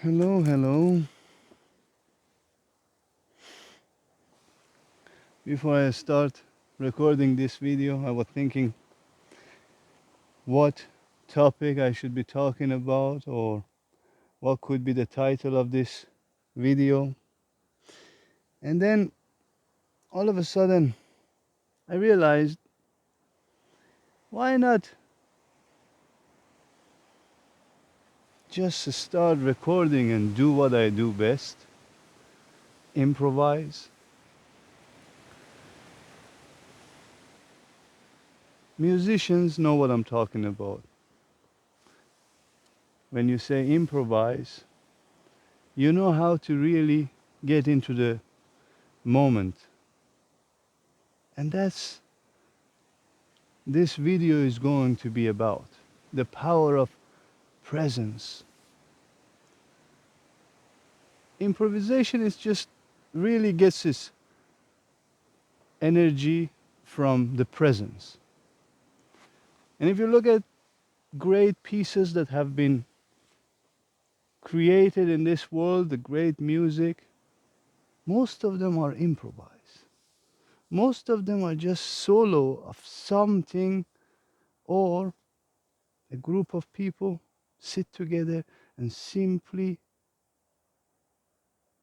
Hello, hello. Before I start recording this video, I was thinking what topic I should be talking about or what could be the title of this video. And then all of a sudden, I realized why not just start recording and do what I do best, improvise. Musicians know what I'm talking about. When you say improvise, you know how to really get into the moment. And that's this video is going to be about the power of presence. Improvisation is just really gets its energy from the presence. And if you look at great pieces that have been created in this world, the great music, most of them are improvised. Most of them are just solo of something, or a group of people sit together and simply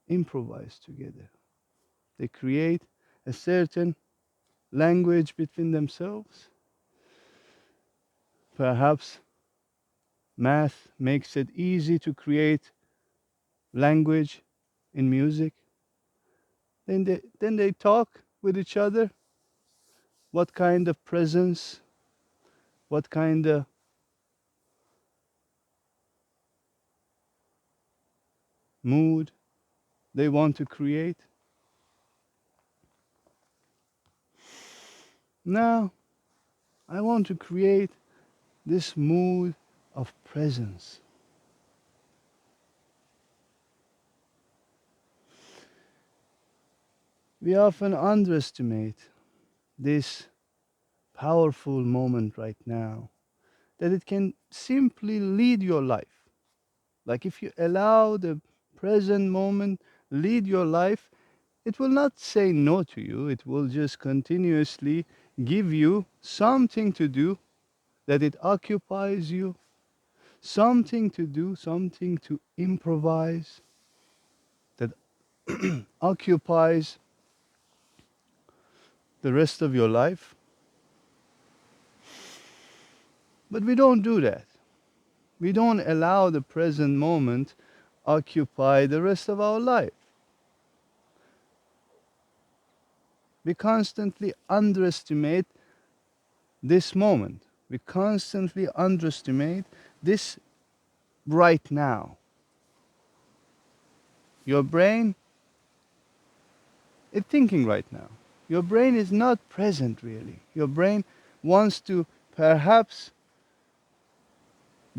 improvise together. They create a certain language between themselves. Perhaps math makes it easy to create language in music. Then they talk with each other. What kind of presence, what kind of mood they want to create. Now, I want to create this mood of presence. We often underestimate this powerful moment right now, that it can simply lead your life. Like if you allow the present moment lead your life, it will not say no to you. It will just continuously give you something to do, that it occupies you, something to do, something to improvise, that occupies the rest of your life. But we don't do that. We don't allow the present moment occupy the rest of our life. We constantly underestimate this moment. We constantly underestimate this right now. Your brain is thinking right now. Your brain is not present really. Your brain wants to perhaps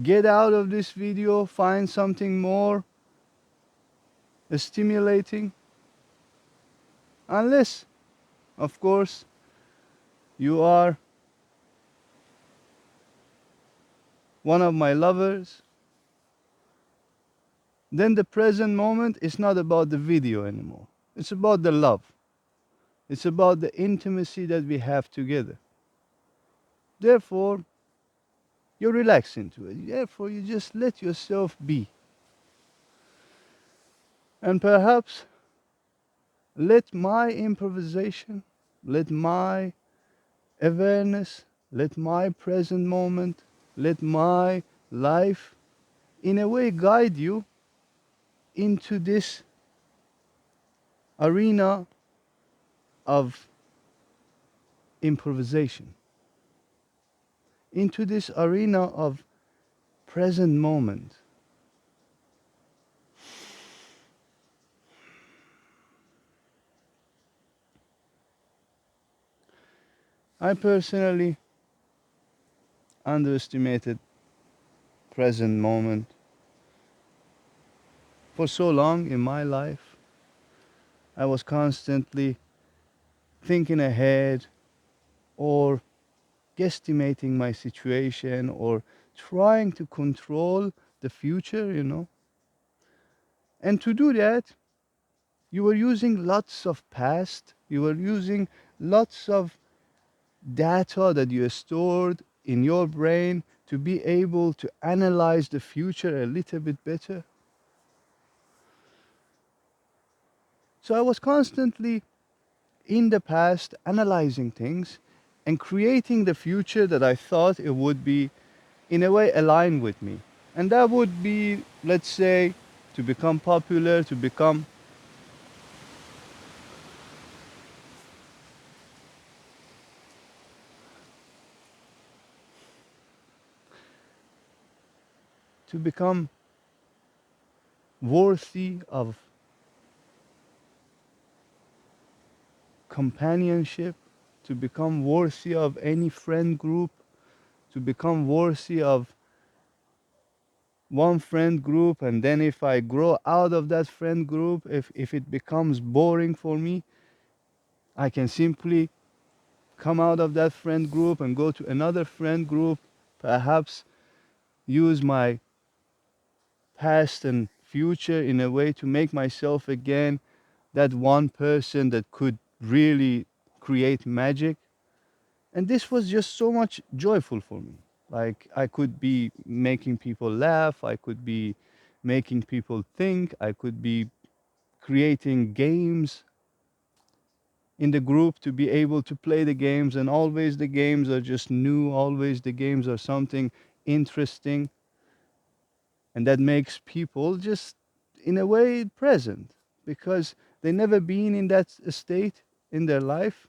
get out of this video, find something more stimulating. Unless, of course, you are one of my lovers, then the present moment is not about the video anymore. It's about the love. It's about the intimacy that we have together. Therefore, you relax into it. Therefore, you just let yourself be. And perhaps let my improvisation, let my awareness, let my present moment, let my life in a way guide you into this arena of improvisation, into this arena of present moment. I personally underestimated present moment for so long in my life. I was constantly thinking ahead or guesstimating my situation or trying to control the future. And to do that, you were using lots of past, you were using lots of data that you stored in your brain to be able to analyze the future a little bit better. So I was constantly in the past analyzing things and creating the future that I thought it would be in a way aligned with me. And that would be, let's say, to become popular, to become worthy of companionship, to become worthy of any friend group, to become worthy of one friend group. And then if I grow out of that friend group, if it becomes boring for me, I can simply come out of that friend group and go to another friend group, perhaps use my past and future in a way to make myself again that one person that could really create magic. And this was just so much joyful for me. Like I could be making people laugh, I could be making people think, I could be creating games in the group to be able to play the games, and always the games are just new, always the games are something interesting, and that makes people just in a way present because they never been in that state in their life.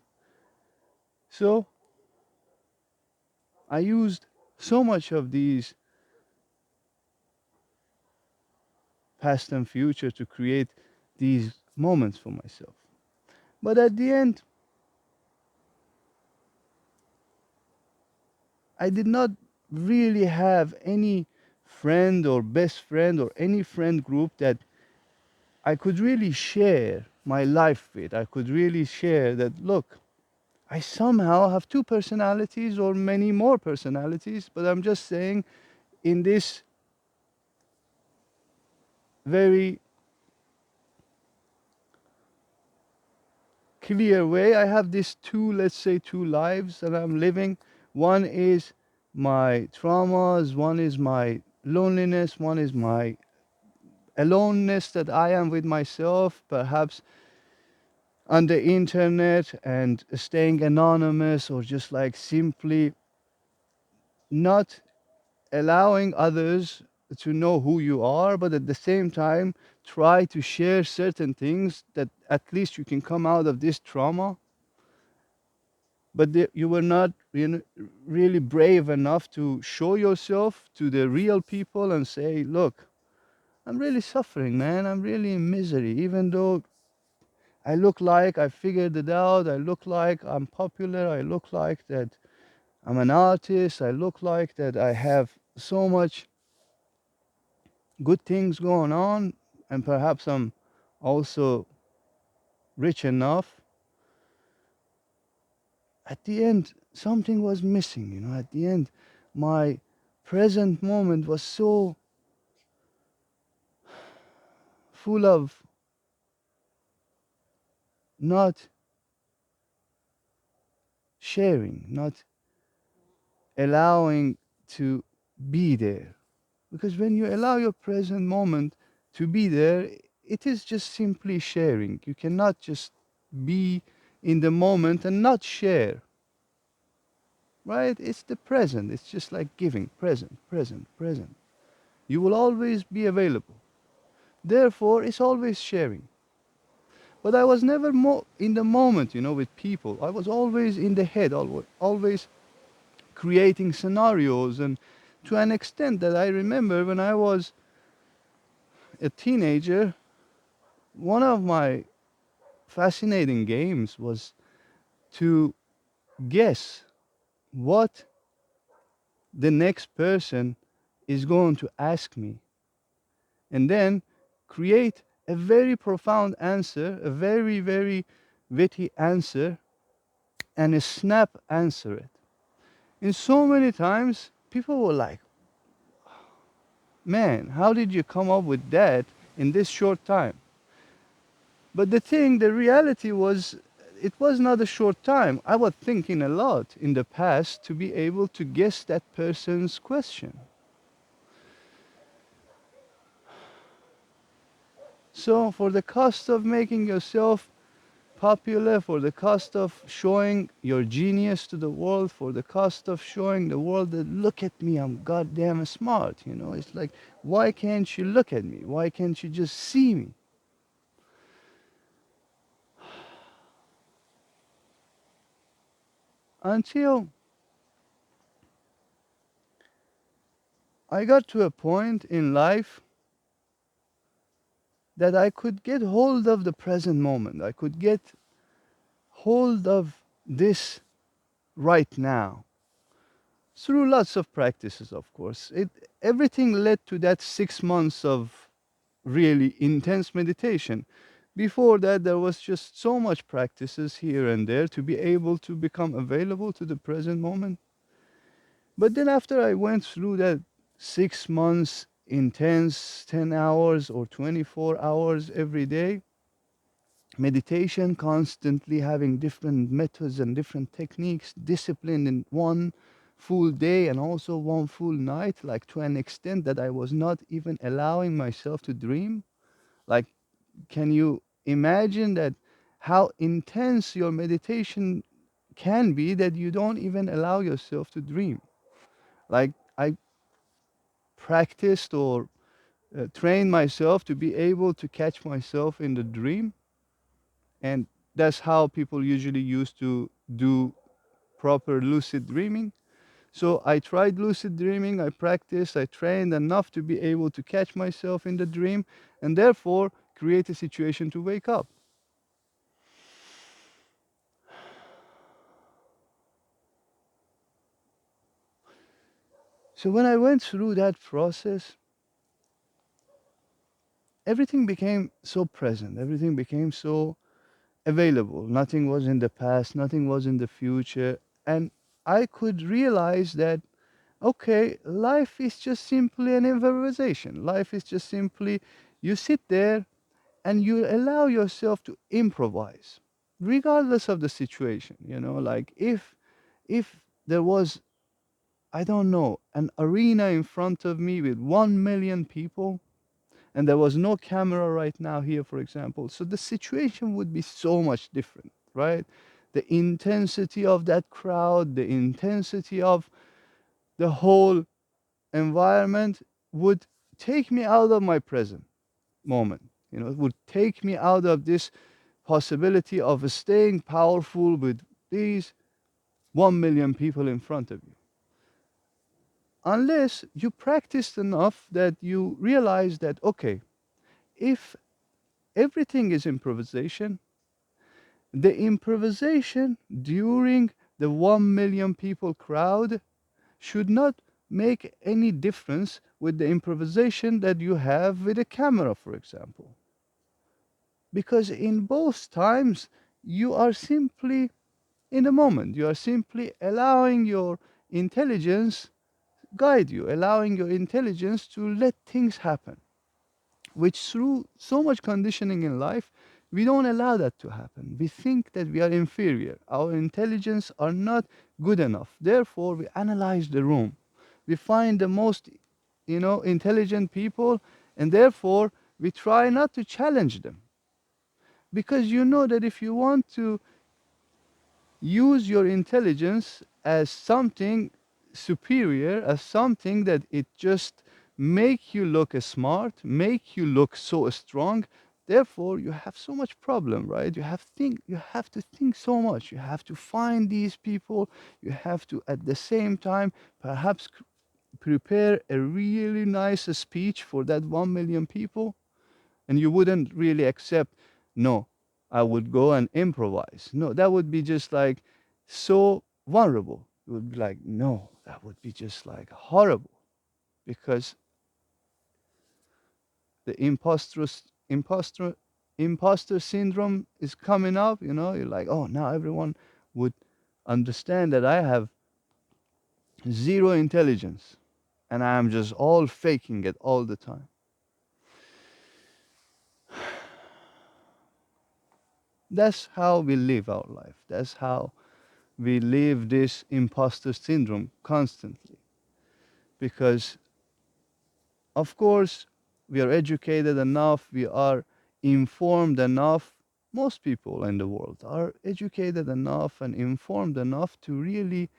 So I used so much of these past and future to create these moments for myself. But at the end, I did not really have any friend or best friend or any friend group that I could really share my life with. I could really share that, look, I somehow have two personalities or many more personalities, but I'm just saying in this very clear way, I have these two, let's say, two lives that I'm living. One is my traumas, one is my loneliness, one is my aloneness that I am with myself, perhaps on the internet and staying anonymous, or just like simply not allowing others to know who you are, but at the same time try to share certain things that at least you can come out of this trauma. But you were not really brave enough to show yourself to the real people and say, look, I'm really suffering, man. I'm really in misery. Even though I look like I figured it out, I look like I'm popular, I look like that I'm an artist, I look like that I have so much good things going on, and perhaps I'm also rich enough. At the end, something was missing, At the end, my present moment was so full of not sharing, not allowing to be there. Because when you allow your present moment to be there, it is just simply sharing. You cannot just be in the moment and not share, right? It's the present. It's just like giving present, present, present. You will always be available. Therefore, it's always sharing. But I was never more in the moment, with people. I was always in the head, always creating scenarios. And to an extent that I remember when I was a teenager, one of my fascinating games was to guess what the next person is going to ask me, and then create a very profound answer, a very, very witty answer, and a snap answer it. And so many times, people were like, man, how did you come up with that in this short time. But the reality was, it was not a short time. I was thinking a lot in the past to be able to guess that person's question. So, for the cost of making yourself popular, for the cost of showing your genius to the world, for the cost of showing the world that look at me, I'm goddamn smart, you know, it's like, why can't you look at me? Why can't you just see me? Until I got to a point in life that I could get hold of the present moment. I could get hold of this right now through lots of practices, of course. Everything led to that 6 months of really intense meditation. Before that, there was just so much practices here and there to be able to become available to the present moment. But then after I went through that 6 months intense 10 hours or 24 hours every day meditation, constantly having different methods and different techniques, discipline in one full day and also one full night, like to an extent that I was not even allowing myself to dream. Like, can you imagine that how intense your meditation can be that you don't even allow yourself to dream? Like, I practiced or trained myself to be able to catch myself in the dream, and that's how people usually used to do proper lucid dreaming. So I tried lucid dreaming, I practiced, I trained enough to be able to catch myself in the dream and therefore create a situation to wake up. So when I went through that process, everything became so present, everything became so available. Nothing was in the past, nothing was in the future. And I could realize that, okay, life is just simply an improvisation. Life is just simply you sit there and you allow yourself to improvise regardless of the situation, you know, like if there was, I don't know, an arena in front of me with 1 million people and there was no camera right now here, for example, so the situation would be so much different, right? The intensity of that crowd, the intensity of the whole environment would take me out of my present moment. You know, it would take me out of this possibility of staying powerful with these 1 million people in front of you. Unless you practiced enough that you realize that, okay, if everything is improvisation, the improvisation during the 1 million people crowd should not make any difference with the improvisation that you have with a camera, for example. Because in both times, you are simply in the moment, you are simply allowing your intelligence guide you, allowing your intelligence to let things happen, which through so much conditioning in life, we don't allow that to happen. We think that we are inferior. Our intelligence are not good enough. Therefore, we analyze the room. We find the most, you know, intelligent people, and therefore we try not to challenge them. Because you know that if you want to use your intelligence as something superior, as something that it just make you look smart, make you look so strong, therefore you have so much problem, right? You have to think so much, you have to find these people, you have to at the same time perhaps prepare a really nice speech for that 1 million people, and you wouldn't really accept, no, I would go and improvise. No, that would be just like so vulnerable. You would be like, no, that would be just like horrible, because the imposter syndrome is coming up, you know. You're like, oh, now everyone would understand that I have zero intelligence and I'm just all faking it all the time. That's how we live our life. That's how we live this imposter syndrome constantly. Because, of course, we are educated enough, we are informed enough. Most people in the world are educated enough and informed enough to really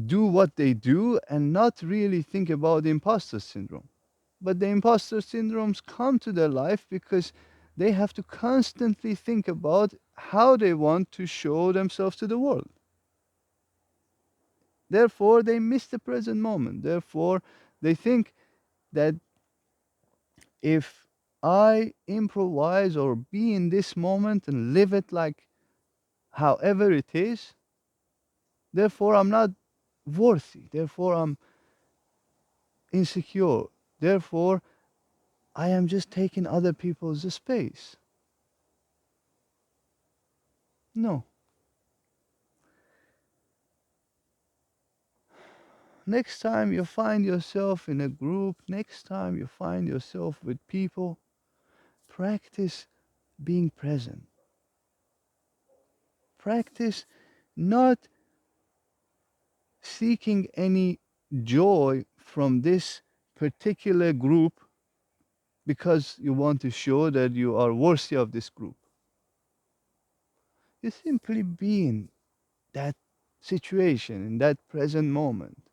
do what they do and not really think about the imposter syndrome. But the imposter syndromes come to their life because they have to constantly think about how they want to show themselves to the world. Therefore, they miss the present moment. Therefore, they think that if I improvise or be in this moment and live it like however it is, therefore I'm not worthy. Therefore, I'm insecure. Therefore, I am just taking other people's space. No. Next time you find yourself in a group, next time you find yourself with people, practice being present. Practice not seeking any joy from this particular group because you want to show that you are worthy of this group. You simply be in that situation, in that present moment,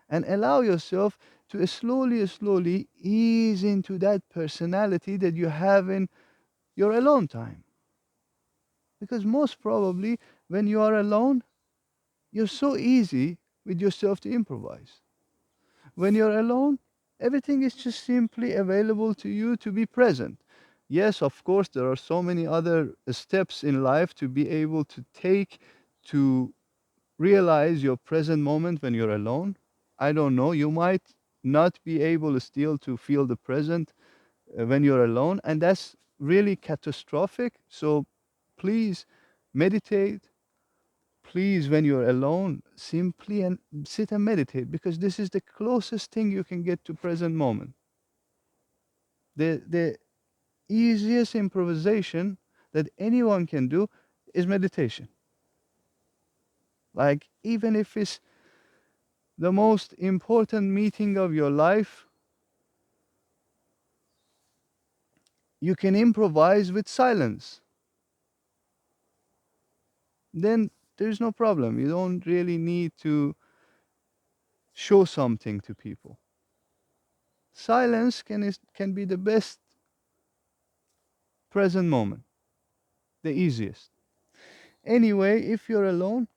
and allow yourself to slowly ease into that personality that you have in your alone time. Because most probably, when you are alone, you're so easy with yourself to improvise. When you're alone, everything is just simply available to you to be present. Yes, of course, there are so many other steps in life to be able to take to realize your present moment when you're alone. I don't know, you might not be able still to feel the present when you're alone, and that's really catastrophic. So please meditate. Please, when you're alone, simply and sit and meditate, because this is the closest thing you can get to present moment. The easiest improvisation that anyone can do is meditation. Like, even if it's the most important meeting of your life, you can improvise with silence. Then there's no problem. You don't really need to show something to people. Silence can be the best present moment, the easiest. Anyway, if you're alone,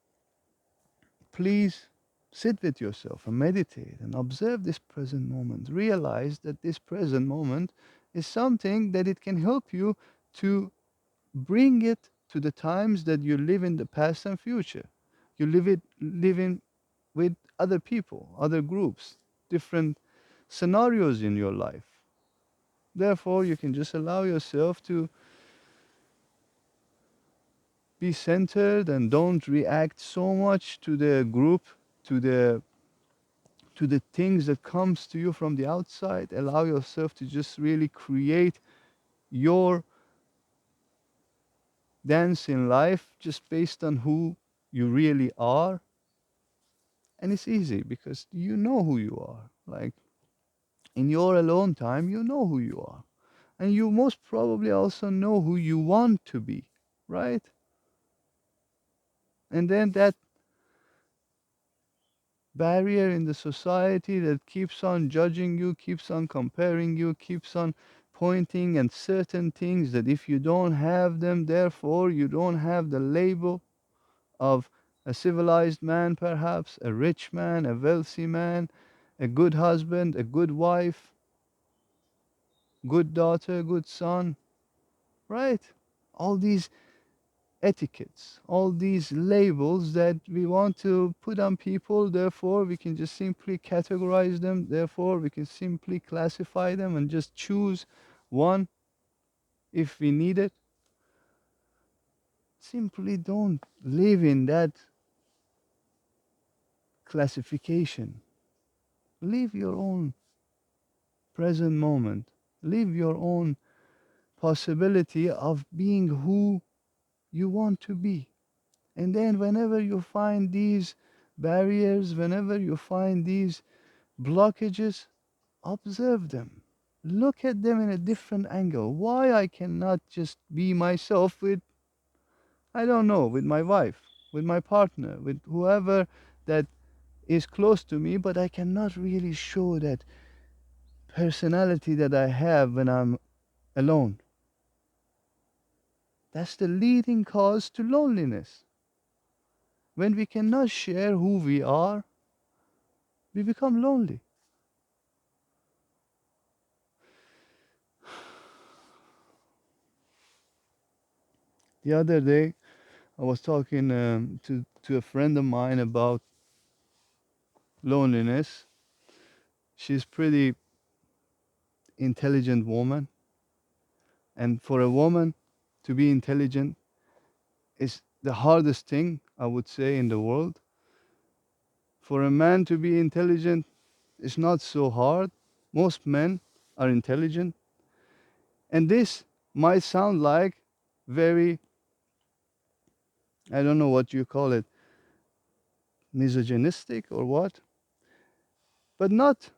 please sit with yourself and meditate and observe this present moment. Realize that this present moment is something that it can help you to bring it to the times that you live in the past and future. You living with other people, other groups, different scenarios in your life. Therefore, you can just allow yourself to be centered and don't react so much to the group, to the things that comes to you from the outside. Allow yourself to just really create your dance in life just based on who you really are. And it's easy because you know who you are. Like, in your alone time, you know who you are, and you most probably also know who you want to be, right? And then that barrier in the society that keeps on judging you, keeps on comparing you, keeps on pointing at certain things that if you don't have them, therefore you don't have the label of a civilized man, perhaps, a rich man, a wealthy man, a good husband, a good wife, good daughter, good son, right? All these etiquettes, all these labels that we want to put on people. Therefore, we can just simply categorize them. Therefore, we can simply classify them and just choose one if we need it. Simply don't live in that classification. Live your own present moment. Live your own possibility of being who you want to be. And then, whenever you find these barriers, whenever you find these blockages, observe them. Look at them in a different angle. Why I cannot just be myself with, I don't know, with my wife, with my partner, with whoever that is close to me, but I cannot really show that personality that I have when I'm alone. That's the leading cause to loneliness. When we cannot share who we are, we become lonely. The other day, I was talking to a friend of mine about loneliness. She's pretty intelligent woman, and for a woman to be intelligent is the hardest thing I would say in the world. For a man to be intelligent is not so hard. Most men are intelligent, and this might sound like very, I don't know what you call it, misogynistic or what, but not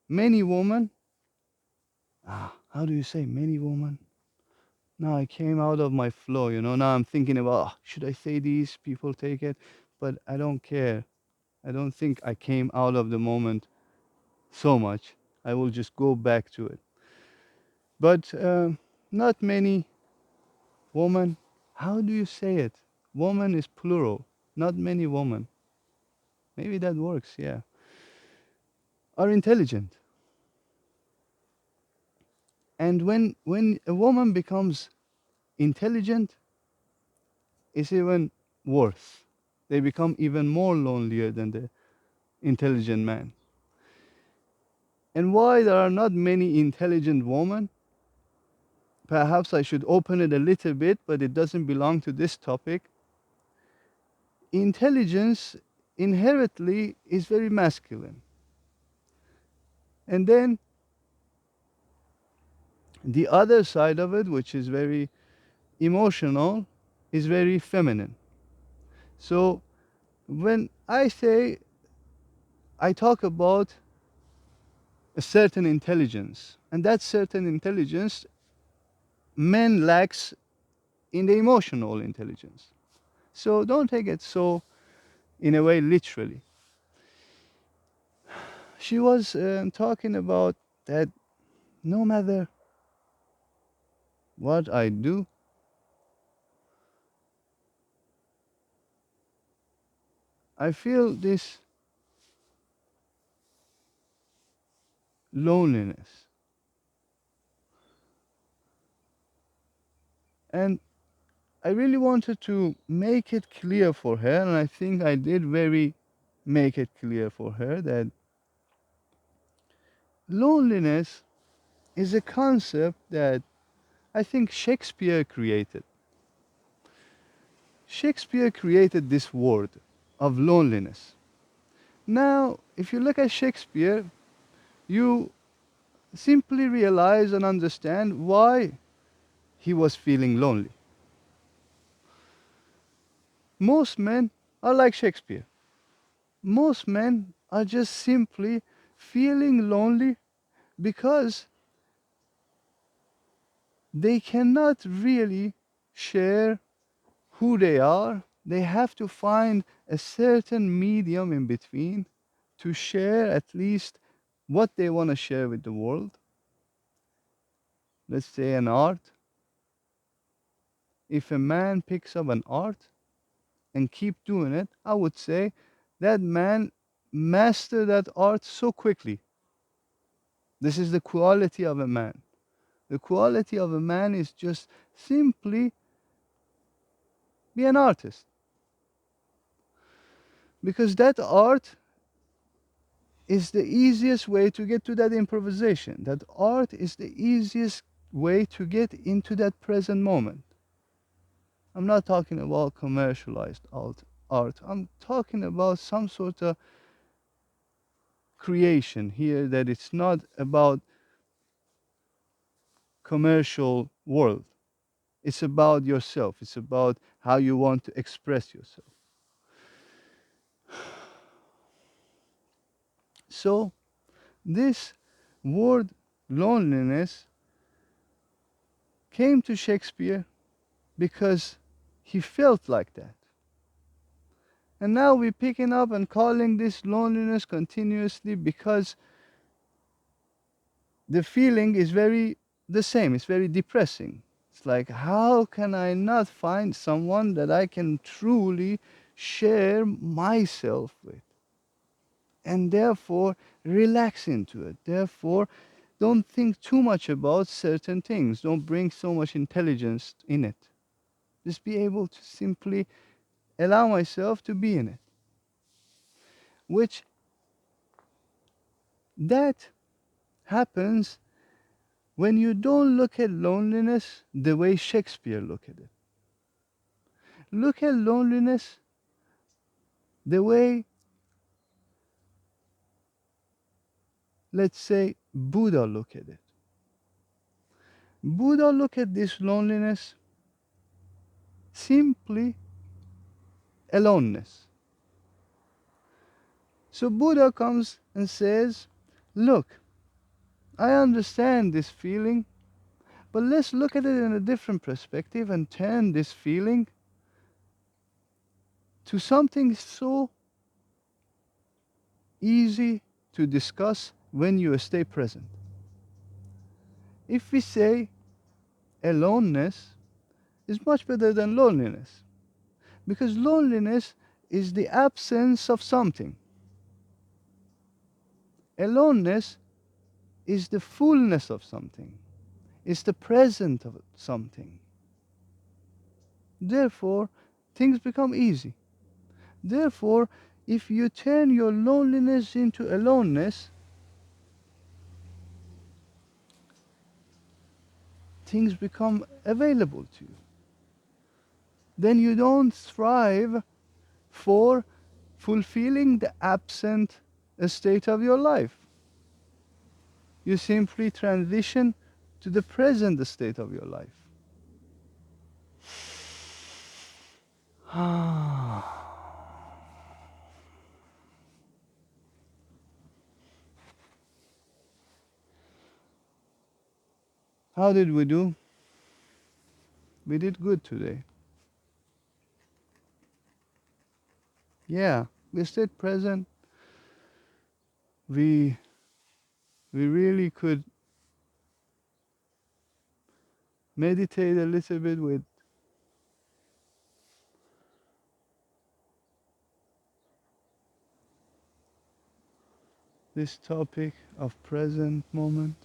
many women. How do you say many women? Now I came out of my flow, you know. Now I'm thinking about, should I say these? People take it, but I don't care. I don't think I came out of the moment so much. I will just go back to it. But not many women. How do you say it? Woman is plural. Not many women. Maybe that works. Yeah, are intelligent. And when a woman becomes intelligent, it's even worse. They become even more lonelier than the intelligent man. And why there are not many intelligent women? Perhaps I should open it a little bit, but it doesn't belong to this topic. Intelligence inherently is very masculine. And then the other side of it, which is very emotional, is very feminine. So when I talk about a certain intelligence, and that certain intelligence men lacks in the emotional intelligence. So don't take it so, in a way, literally. She was talking about that no matter what I do, I feel this loneliness. And I really wanted to make it clear for her, and I think I did very make it clear for her that loneliness is a concept that I think Shakespeare created. Shakespeare created this word of loneliness. Now, if you look at Shakespeare, you simply realize and understand why he was feeling lonely. Most men are like Shakespeare. Most men are just simply feeling lonely because they cannot really share who they are. They have to find a certain medium in between to share at least what they want to share with the world. Let's say an art. If a man picks up an art and keep doing it, I would say that man master that art so quickly. This is the quality of a man. The quality of a man is just simply be an artist. Because that art is the easiest way to get to that improvisation. That art is the easiest way to get into that present moment. I'm not talking about commercialized art. I'm talking about some sort of creation here that it's not about commercial world. It's about yourself. It's about how you want to express yourself. So, this word loneliness came to Shakespeare because he felt like that. And now we're picking up and calling this loneliness continuously because the feeling is very the same. It's very depressing. It's like, how can I not find someone that I can truly share myself with? And therefore, relax into it. Therefore, don't think too much about certain things. Don't bring so much intelligence in it. Just be able to simply allow myself to be in it. Which that happens when you don't look at loneliness the way Shakespeare looked at it. Look at loneliness the way, let's say, Buddha looked at it. Buddha looked at this loneliness simply aloneness. So Buddha comes and says, look, I understand this feeling, but let's look at it in a different perspective and turn this feeling to something so easy to discuss when you stay present. If we say aloneness is much better than loneliness, because loneliness is the absence of something. Aloneness is the fullness of something, is the present of something. Therefore, things become easy. Therefore, if you turn your loneliness into aloneness, things become available to you. Then you don't strive for fulfilling the absent state of your life. You simply transition to the present state of your life. How did we do? We did good today. Yeah, we stayed present. We we really could meditate a little bit with this topic of present moment.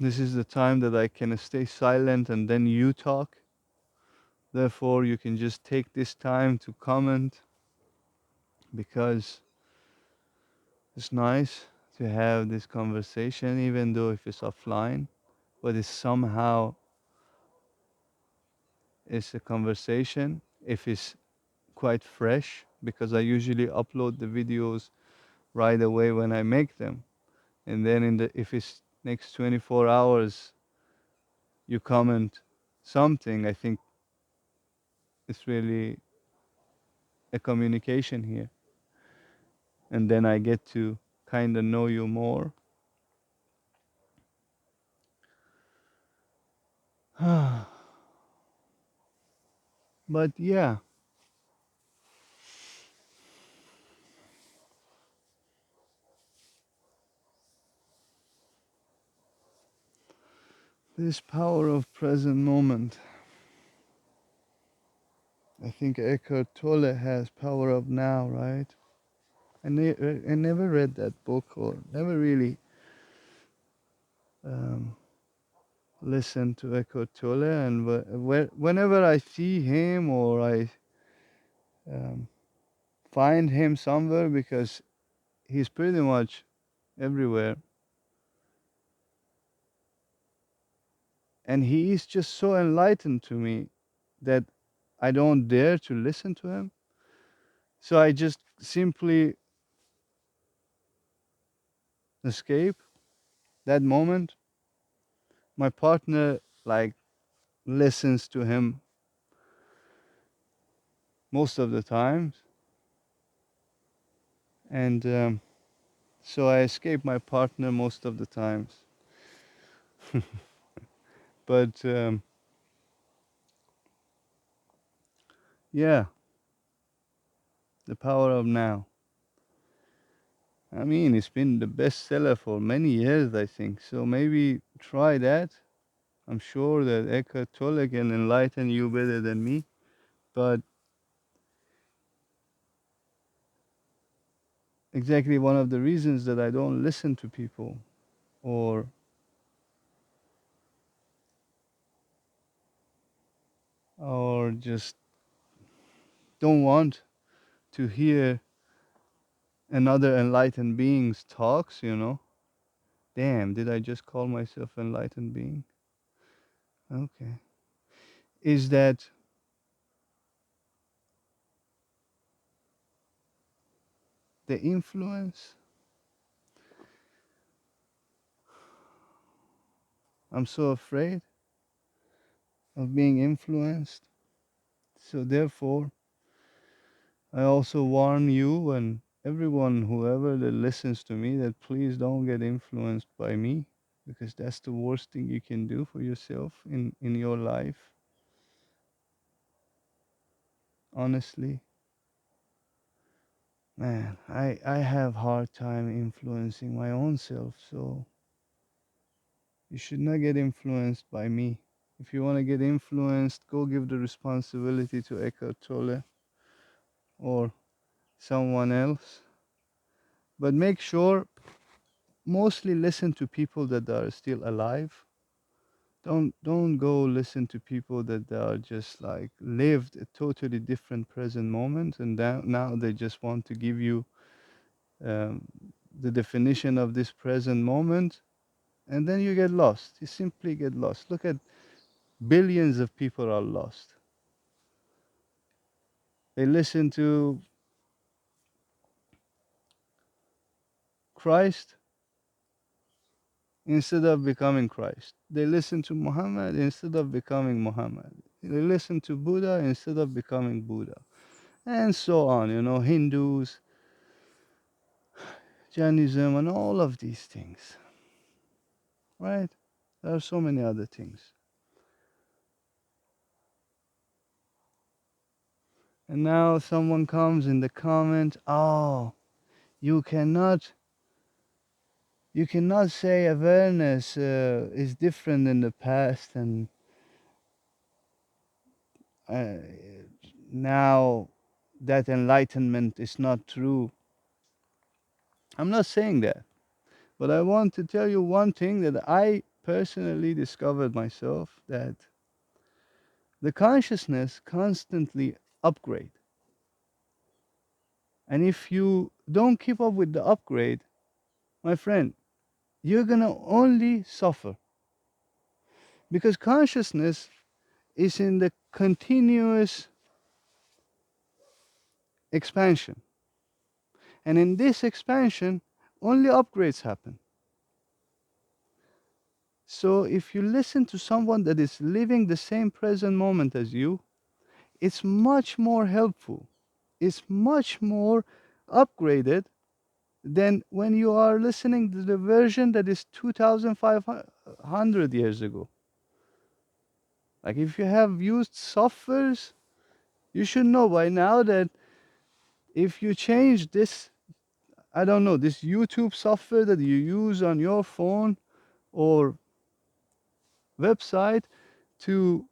This is the time that I can stay silent and then you talk. Therefore, you can just take this time to comment because it's nice to have this conversation, even though if it's offline, but it's somehow it's a conversation if it's quite fresh because I usually upload the videos right away when I make them. And then if it's next 24 hours you comment something, I think it's really a communication here. And then I get to kind of know you more. But yeah, this power of present moment. I think Eckhart Tolle has Power of Now, right? I never read that book or never really um, listened to Eckhart Tolle. And whenever I see him or I um, find him somewhere because he's pretty much everywhere. And he is just so enlightened to me that I don't dare to listen to him. So I just simply escape that moment. My partner like listens to him most of the times, and so I escape my partner most of the times. But yeah, the power of now. I mean, it's been the bestseller for many years, I think. So maybe try that. I'm sure that Eckhart Tolle can enlighten you better than me. But exactly one of the reasons that I don't listen to people, or just don't want to hear another enlightened being's talks. Damn, did I just call myself enlightened being? Okay. Is that the influence? I'm so afraid of being influenced. So therefore, I also warn you and everyone, whoever that listens to me, that please don't get influenced by me, because that's the worst thing you can do for yourself in your life. Honestly, man, I have hard time influencing my own self, so you should not get influenced by me. If you want to get influenced, go give the responsibility to Eckhart Tolle or someone else. But make sure mostly listen to people that are still alive. Don't go listen to people that are just like lived a totally different present moment, and now they just want to give you um, the definition of this present moment, and then you get lost. You simply get lost. Look at billions of people are lost. They listen to Christ instead of becoming Christ. They listen to Muhammad instead of becoming Muhammad. They listen to Buddha instead of becoming Buddha. And so on, Hindus, Jainism, and all of these things, right? There are so many other things. And now someone comes in the comment, oh, you cannot you cannot say awareness is different in the past, and uh, now that enlightenment is not true. I'm not saying that, but I want to tell you one thing that I personally discovered myself, that the consciousness constantly upgrade. And if you don't keep up with the upgrade, my friend, you're going to only suffer, because consciousness is in the continuous expansion. And in this expansion, only upgrades happen. So if you listen to someone that is living the same present moment as you, it's much more helpful. It's much more upgraded than when you are listening to the version that is 2500 years ago. Like if you have used softwares, you should know by now that if you change this, I don't know, this YouTube software that you use on your phone or website to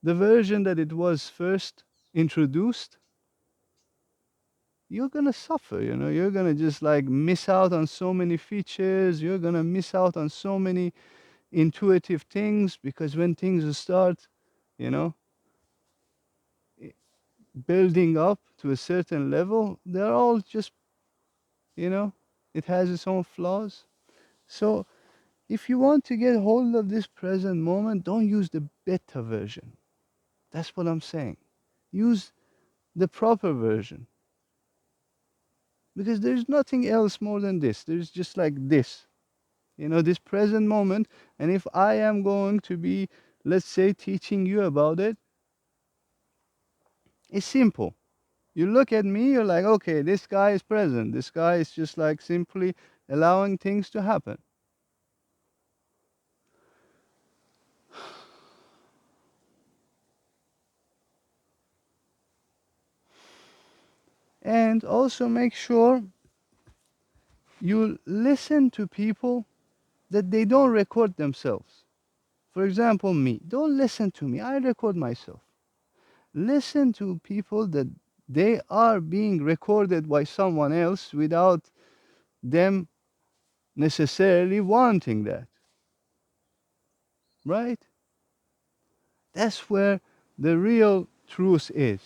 the version that it was first introduced, you're gonna suffer, you're gonna just like miss out on so many features, you're gonna miss out on so many intuitive things, because when things start, you know, building up to a certain level, they're all just, you know, it has its own flaws. So if you want to get hold of this present moment, don't use the beta version. That's what I'm saying. Use the proper version, because there's nothing else more than this. There's just like this, this present moment. And if I am going to be, let's say, teaching you about it, it's simple. You look at me, you're like, okay, this guy is present. This guy is just like simply allowing things to happen. And also make sure you listen to people that they don't record themselves. For example, me. Don't listen to me. I record myself. Listen to people that they are being recorded by someone else without them necessarily wanting that. Right? That's where the real truth is.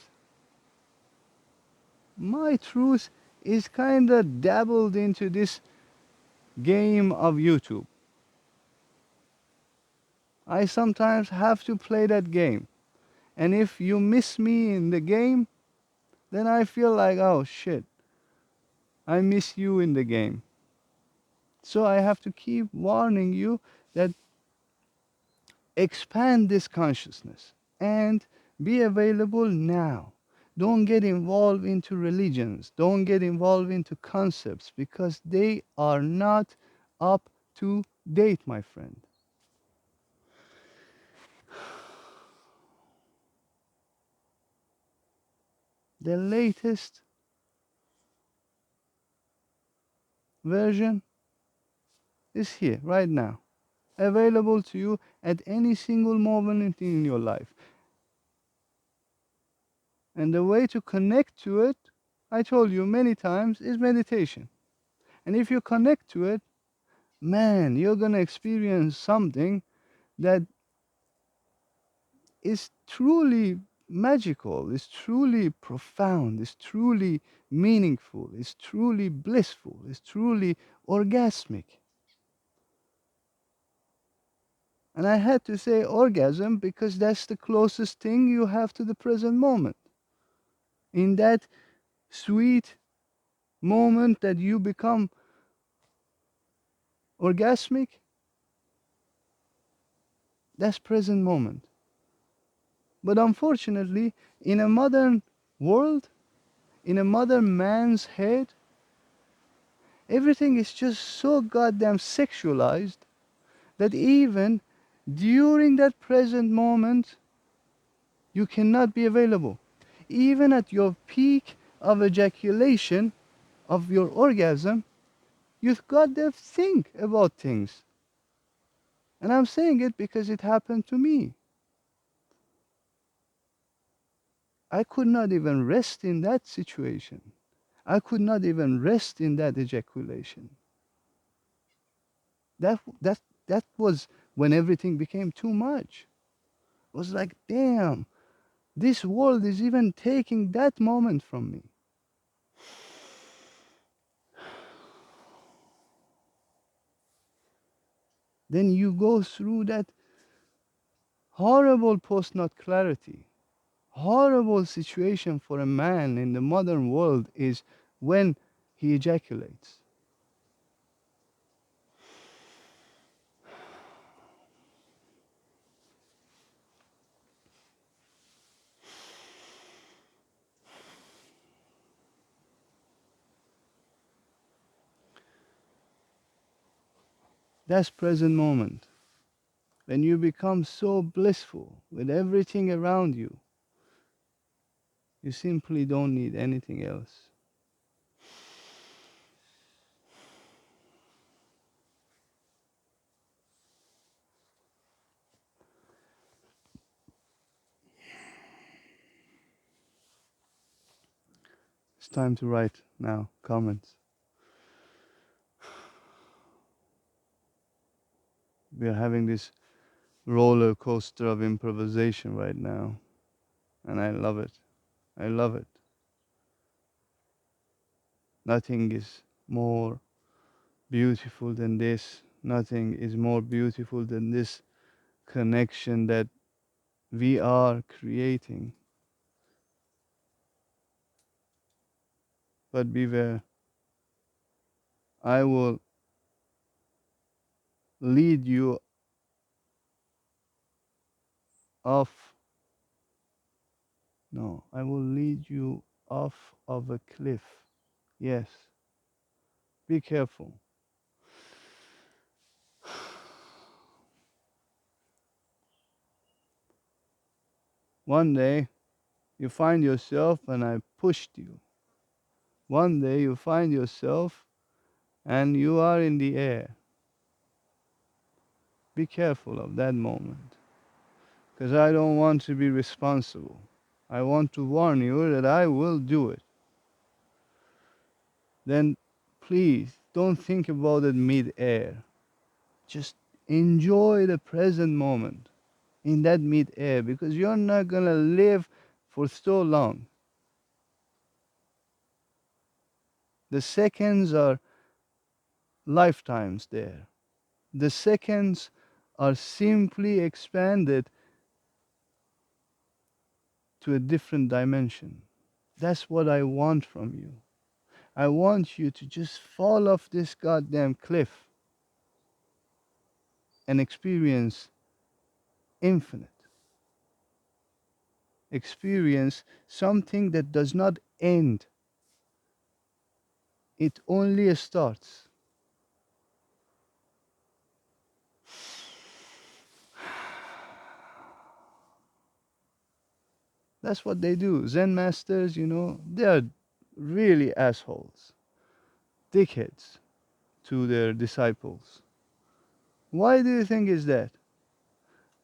My truth is kind of dabbled into this game of YouTube. I sometimes have to play that game. And if you miss me in the game, then I feel like, oh shit, I miss you in the game. So I have to keep warning you that expand this consciousness and be available now. Don't get involved into religions. Don't get involved into concepts, because they are not up to date, my friend. The latest version is here right now, available to you at any single moment in your life. And the way to connect to it, I told you many times, is meditation. And if you connect to it, man, you're going to experience something that is truly magical, is truly profound, is truly meaningful, is truly blissful, is truly orgasmic. And I had to say orgasm because that's the closest thing you have to the present moment. In that sweet moment that you become orgasmic, that's present moment. But unfortunately, in a modern world, in a modern man's head, everything is just so goddamn sexualized that even during that present moment, you cannot be available. Even at your peak of ejaculation, of your orgasm, you've got to think about things. And I'm saying it because it happened to me. I could not even rest in that situation. I could not even rest in that ejaculation. That was when everything became too much. It was like, damn, this world is even taking that moment from me. Then you go through that horrible post-nut clarity. Horrible situation for a man in the modern world is when he ejaculates. That's present moment. When you become so blissful with everything around you, you simply don't need anything else. It's time to write now comments. We are having this roller coaster of improvisation right now, and I love it. I love it. Nothing is more beautiful than this. Nothing is more beautiful than this connection that we are creating. But beware, I will lead you off. No, I will lead you off of a cliff. Yes, be careful. One day you find yourself and I pushed you. One day you find yourself and you are in the air. Be careful of that moment because I don't want to be responsible. I want to warn you that I will do it. Then please don't think about it mid-air. Just enjoy the present moment in that mid-air because you're not gonna live for so long. The seconds are lifetimes there. The seconds are simply expanded to a different dimension. That's what I want from you. I want you to just fall off this goddamn cliff and experience infinite. Experience something that does not end, it only starts. That's what they do. Zen masters, they are really assholes, dickheads to their disciples. Why do you think is that?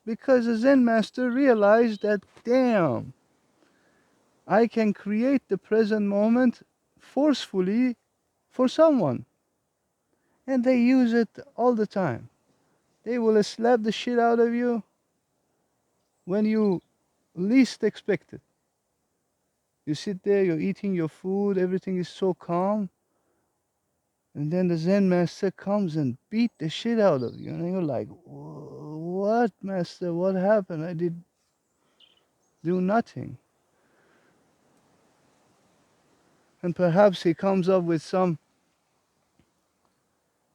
Because a Zen master realized that, damn, I can create the present moment forcefully for someone. And they use it all the time. They will slap the shit out of you when you least expect it. You sit there, you're eating your food, everything is so calm, and then the Zen master comes and beat the shit out of you. And you're like, what, master? What happened? I did do nothing. And perhaps he comes up with some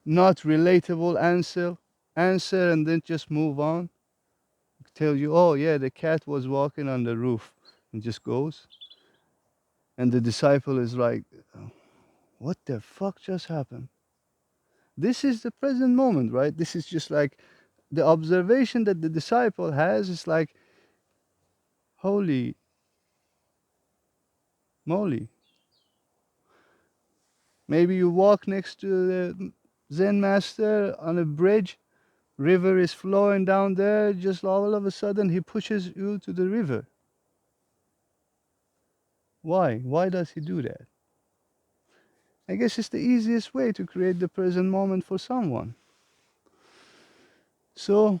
not relatable answer and then just move on. Tell you, oh yeah, the cat was walking on the roof and just goes. And the disciple is like, what the fuck just happened? This is the present moment, right? This is just like the observation that the disciple has is like, holy moly. Maybe you walk next to the Zen master on a bridge, river is flowing down there, just all of a sudden he pushes you to the river. Why? Why does he do that? I guess it's the easiest way to create the present moment for someone. So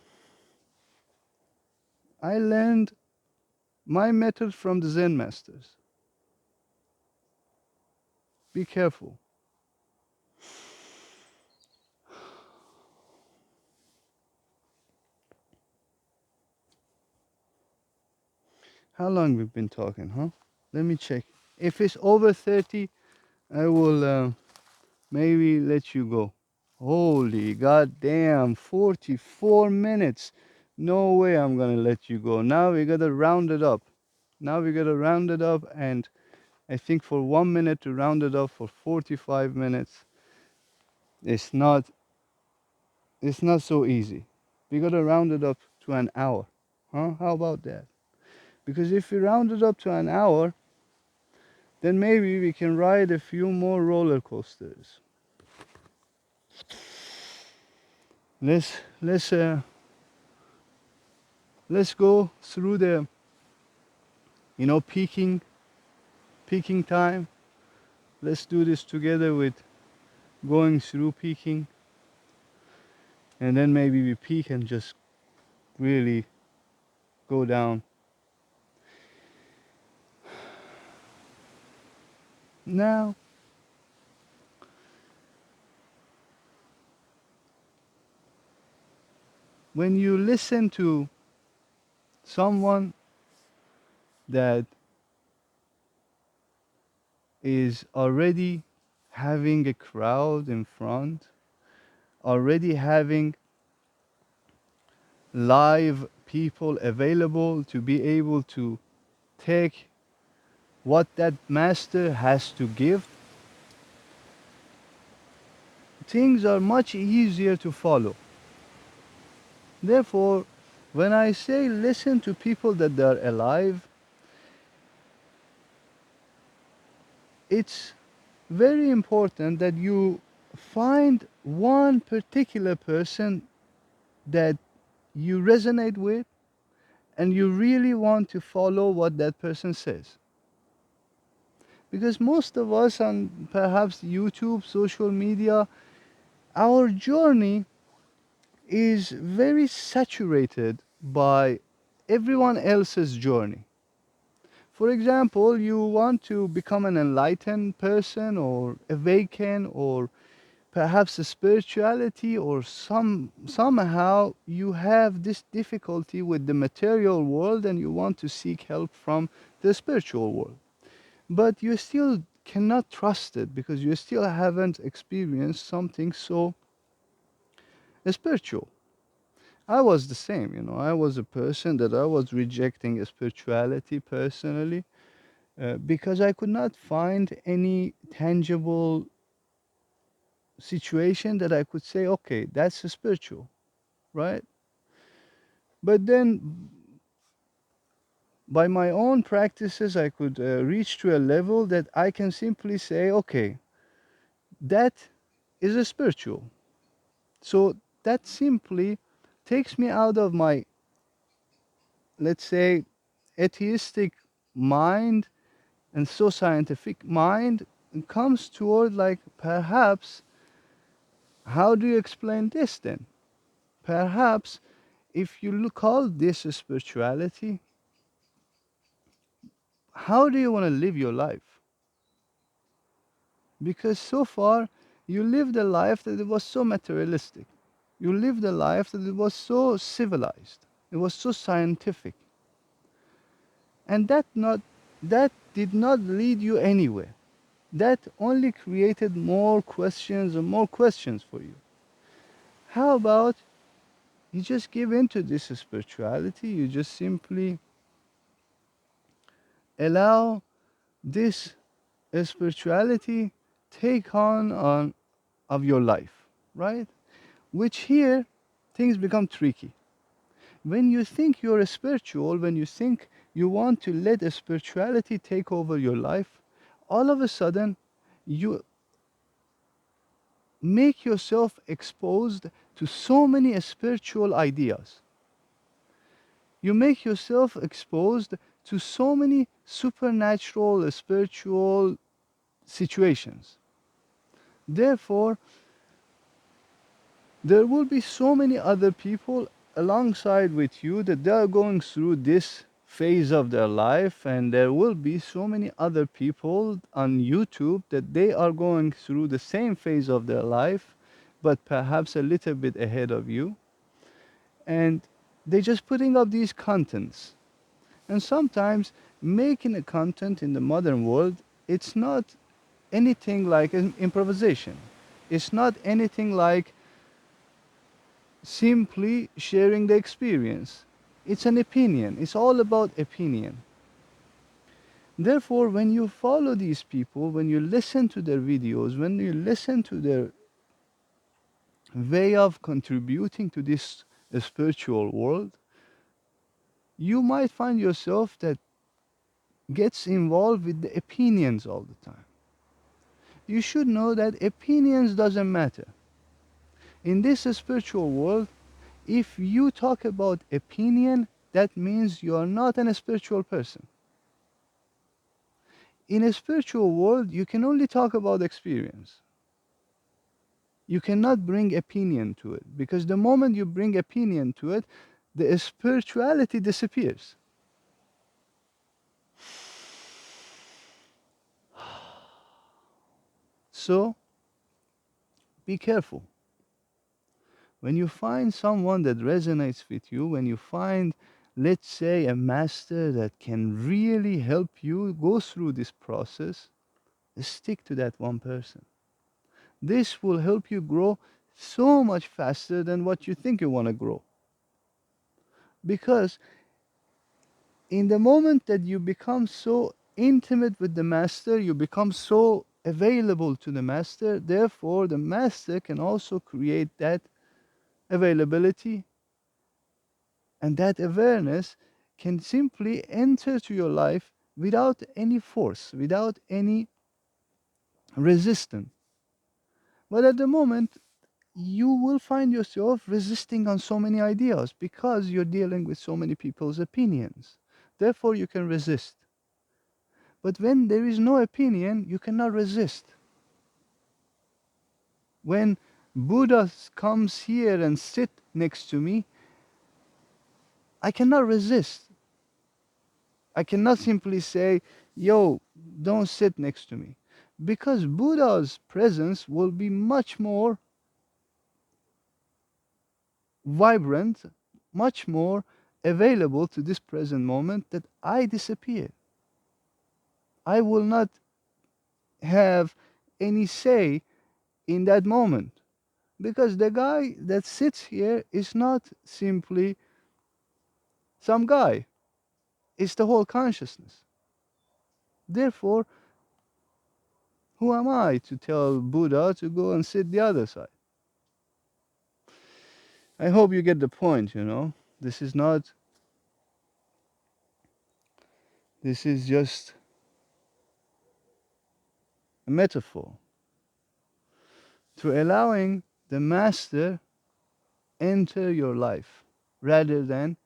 I learned my method from the Zen masters. Be careful. How long we've been talking, huh? Let me check. If it's over 30, I will maybe let you go. Holy goddamn, 44 minutes. No way I'm gonna let you go. Now we gotta round it up. Now we gotta round it up, and I think for 1 minute to round it up for 45 minutes, it's not it's not so easy. We gotta round it up to an hour. Huh? How about that? Because if we round it up to an hour, then maybe we can ride a few more roller coasters. Let's let's uh, let's go through the peaking time. Let's do this together with going through peaking, and then maybe we peak and just really go down. Now, when you listen to someone that is already having a crowd in front, already having live people available to be able to take what that master has to give, things are much easier to follow. Therefore, when I say listen to people that are alive, it's very important that you find one particular person that you resonate with and you really want to follow what that person says. Because most of us on perhaps YouTube, social media, our journey is very saturated by everyone else's journey. For example, you want to become an enlightened person or awaken or perhaps a spirituality or somehow you have this difficulty with the material world and you want to seek help from the spiritual world. But you still cannot trust it because you still haven't experienced something so spiritual. I was the same, you know. I was a person that I was rejecting a spirituality personally because I could not find any tangible situation that I could say, okay, that's a spiritual, right? But then by my own practices, I could reach to a level that I can simply say, okay, that is a spiritual. So that simply takes me out of my, let's say, atheistic mind and so scientific mind and comes toward like perhaps how do you explain this then? Perhaps if you call this a spirituality, how do you want to live your life? Because so far you lived a life that it was so materialistic. You lived a life that it was so civilized. It was so scientific. And that did not lead you anywhere. That only created more questions and more questions for you. How about you just give into this spirituality, you just simply allow this spirituality take on of your life, right? Which here things become tricky. When you think you're a spiritual, when you think you want to let a spirituality take over your life, all of a sudden you make yourself exposed to so many spiritual ideas. You make yourself exposed to so many supernatural, spiritual situations. Therefore, there will be so many other people alongside with you that they are going through this phase of their life, and there will be so many other people on YouTube that they are going through the same phase of their life, but perhaps a little bit ahead of you, and they're just putting up these contents. And sometimes making a content in the modern world, it's not anything like an improvisation. It's not anything like simply sharing the experience. It's an opinion. It's all about opinion. Therefore, when you follow these people, when you listen to their videos, when you listen to their way of contributing to this spiritual world, you might find yourself that gets involved with the opinions all the time. You should know that opinions doesn't matter. In this spiritual world, if you talk about opinion, that means you are not a spiritual person. In a spiritual world, you can only talk about experience. You cannot bring opinion to it because the moment you bring opinion to it, the spirituality disappears. Also, be careful. When you find someone that resonates with you, when you find, let's say, a master that can really help you go through this process, stick to that one person. This will help you grow so much faster than what you think you want to grow. Because in the moment that you become so intimate with the master, you become so available to the master, therefore, the master can also create that availability, and that awareness can simply enter to your life without any force, without any resistance. But at the moment, you will find yourself resisting on so many ideas because you're dealing with so many people's opinions. Therefore, you can resist. But when there is no opinion, you cannot resist. When Buddha comes here and sit next to me, I cannot resist. I cannot simply say, yo, don't sit next to me. Because Buddha's presence will be much more vibrant, much more available to this present moment that I disappear. I will not have any say in that moment. Because the guy that sits here is not simply some guy, it's the whole consciousness. Therefore, who am I to tell Buddha to go and sit the other side? I hope you get the point, you know. This is not, this is just a metaphor to allowing the master enter your life rather than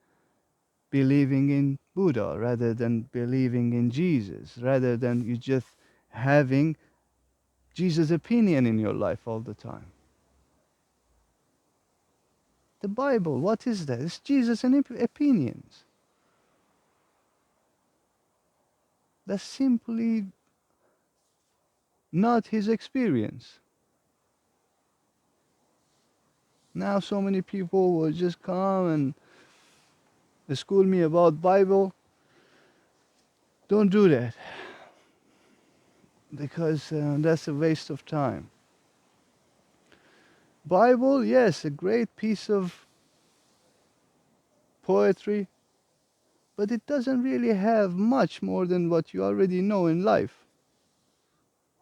believing in Buddha, rather than believing in Jesus, rather than you just having Jesus' opinion in your life all the time. The Bible, what is that? It's Jesus and opinions. That's simply not his experience. Now so many people will just come and school me about Bible. Don't do that because that's a waste of time. Bible, yes, a great piece of poetry, but it doesn't really have much more than what you already know in life.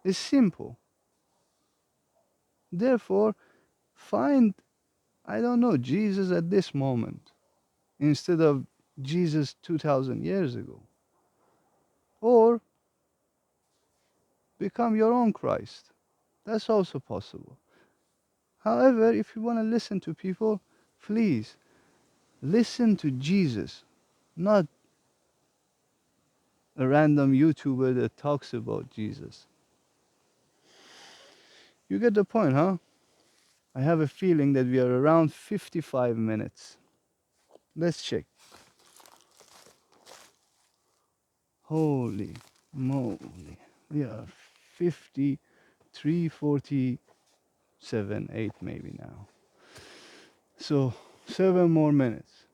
It's simple. Therefore, find, I don't know, Jesus at this moment instead of Jesus 2000 years ago. Or become your own Christ. That's also possible. However, if you want to listen to people, please listen to Jesus, not a random YouTuber that talks about Jesus. You get the point, huh? I have a feeling that we are around 55 minutes. Let's check. Holy moly. We are 53, 47, 8 maybe now. So, 7 more minutes.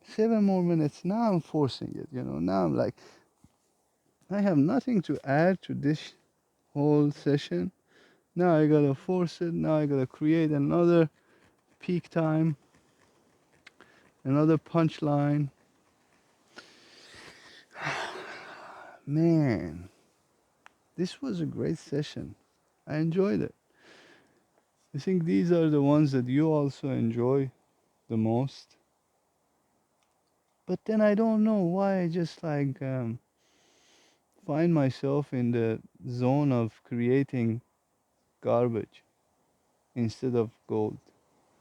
7 more minutes. Now I'm forcing it, you know. Now I'm like, I have nothing to add to this whole session. Now I gotta force it. Now I gotta create another peak time, another punchline. Man, this was a great session. I enjoyed it. I think these are the ones that you also enjoy the most. But then I don't know why I just like find myself in the zone of creating garbage instead of gold.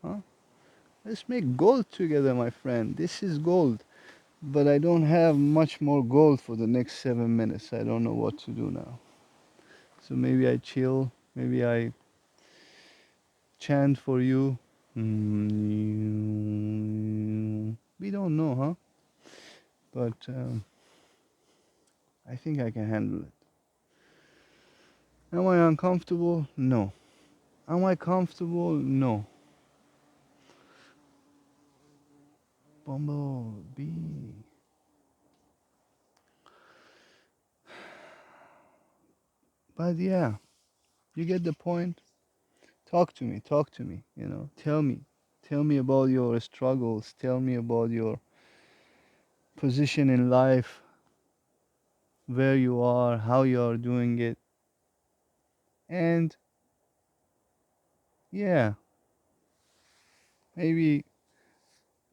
Huh? Let's make gold together, my friend. This is gold. But I don't have much more gold for the next 7 minutes. I don't know what to do now. So maybe I chill. Maybe I chant for you. We don't know, huh? But I think I can handle it. Am I uncomfortable? No. Am I comfortable? No. Bumblebee. But yeah, you get the point. Talk to me, talk to me, Tell me. Tell me about your struggles. Tell me about your position in life, where you are, how you are doing it. And yeah, maybe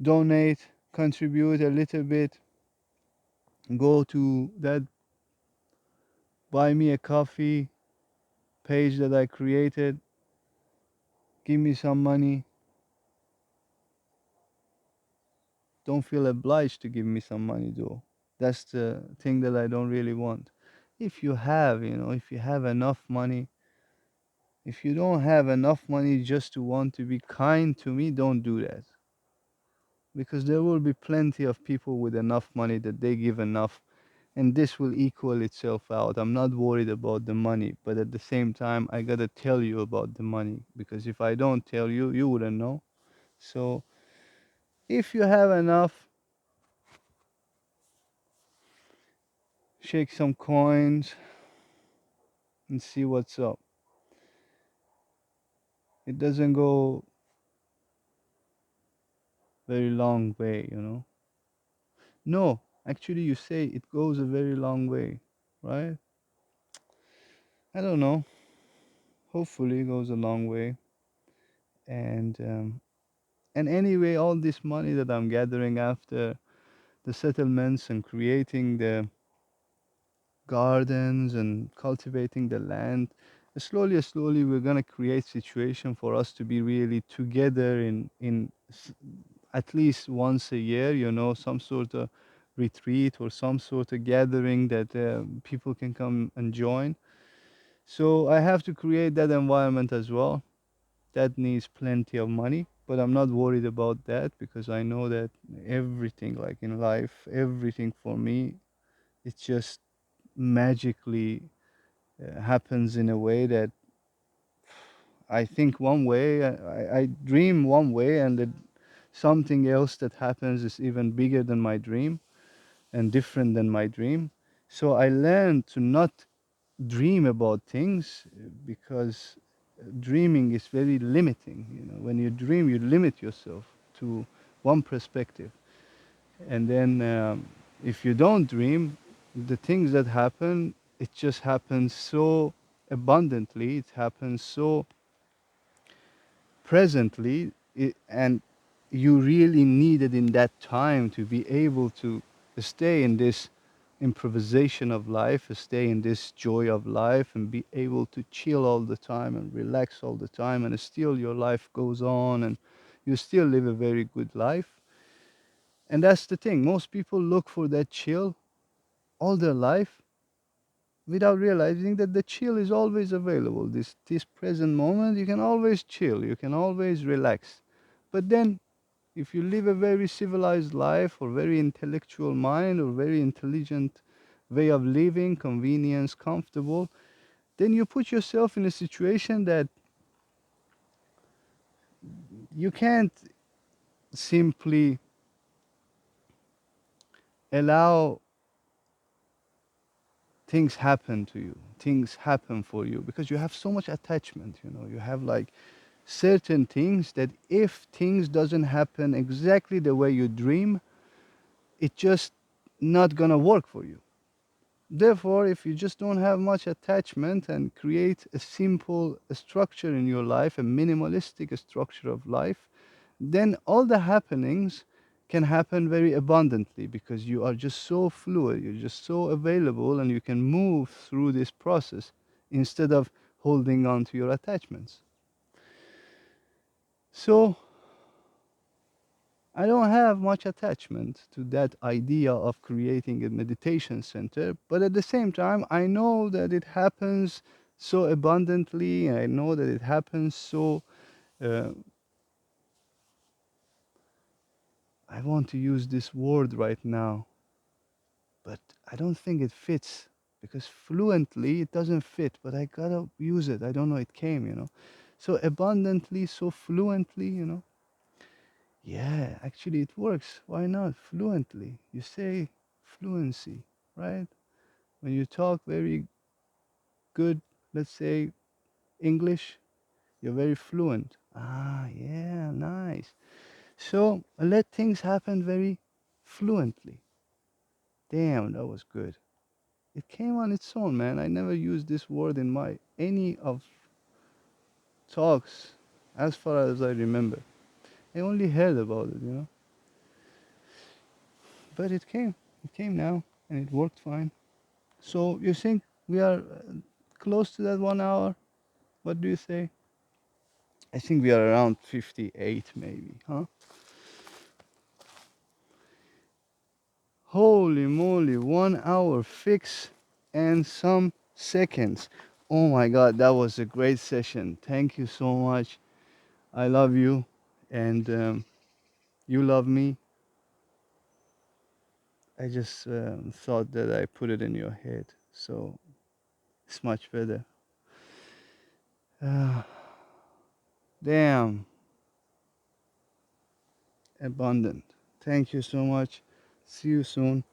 donate, contribute a little bit, go to that buy me a coffee page that I created, give me some money. Don't feel obliged to give me some money though. That's the thing that I don't really want. If you have, if you have enough money, if you don't have enough money just to want to be kind to me, don't do that. Because there will be plenty of people with enough money that they give enough, and this will equal itself out. I'm not worried about the money, but at the same time, I gotta tell you about the money, because if I don't tell you, you wouldn't know. So if you have enough, shake some coins and see what's up. It doesn't go very long way. No, actually, you say it goes a very long way, right? I don't know. Hopefully, it goes a long way. And anyway, all this money that I'm gathering after the settlements and creating the gardens and cultivating the land, slowly we're gonna create situation for us to be really together at least once a year. Some sort of retreat or some sort of gathering that people can come and join. So I have to create that environment as well. That needs plenty of money, but I'm not worried about that because I know that everything, like in life, everything for me, it just magically happens in a way that I think one way, I dream one way, and that something else that happens is even bigger than my dream and different than my dream. So I learned to not dream about things because dreaming is very limiting. When you dream, you limit yourself to one perspective. And then if you don't dream, the things that happen, it just happens so abundantly, it happens so presently, and you really needed in that time to be able to stay in this improvisation of life, stay in this joy of life, and be able to chill all the time and relax all the time, and still your life goes on and you still live a very good life. And that's the thing, most people look for that chill all their life without realizing that the chill is always available. This present moment, you can always chill, you can always relax. But then if you live a very civilized life or very intellectual mind or very intelligent way of living, convenience, comfortable, then you put yourself in a situation that you can't simply allow things happen to you, things happen for you, because you have so much attachment. You have like certain things that if things doesn't happen exactly the way you dream, it just not gonna work for you. Therefore, if you just don't have much attachment and create a simple structure in your life, a minimalistic structure of life, then all the happenings can happen very abundantly because you are just so fluid, you're just so available, and you can move through this process instead of holding on to your attachments. So, I don't have much attachment to that idea of creating a meditation center, but at the same time, I know that it happens so abundantly. I know that it happens so. Uh, I want to use this word right now, but I don't think it fits. because fluently it doesn't fit, but I gotta use it. I don't know, it came, So abundantly, so fluently, Yeah, actually it works. Why not? Fluently. You say fluency, right? When you talk very good, let's say English, you're very fluent. Ah, yeah, nice. So let things happen very fluently. Damn, that was good. It came on its own, man. I never used this word in my any of talks as far as I remember. I only heard about it. But it came. It came now and it worked fine. So you think we are close to that 1 hour? What do you say? I think we are around 58 maybe, huh? Holy moly, 1 hour fix and some seconds. Oh my god, that was a great session. Thank you so much. I love you, and you love me. I just thought that I put it in your head, so it's much better. Uh, damn, abundant. Thank you so much. See you soon.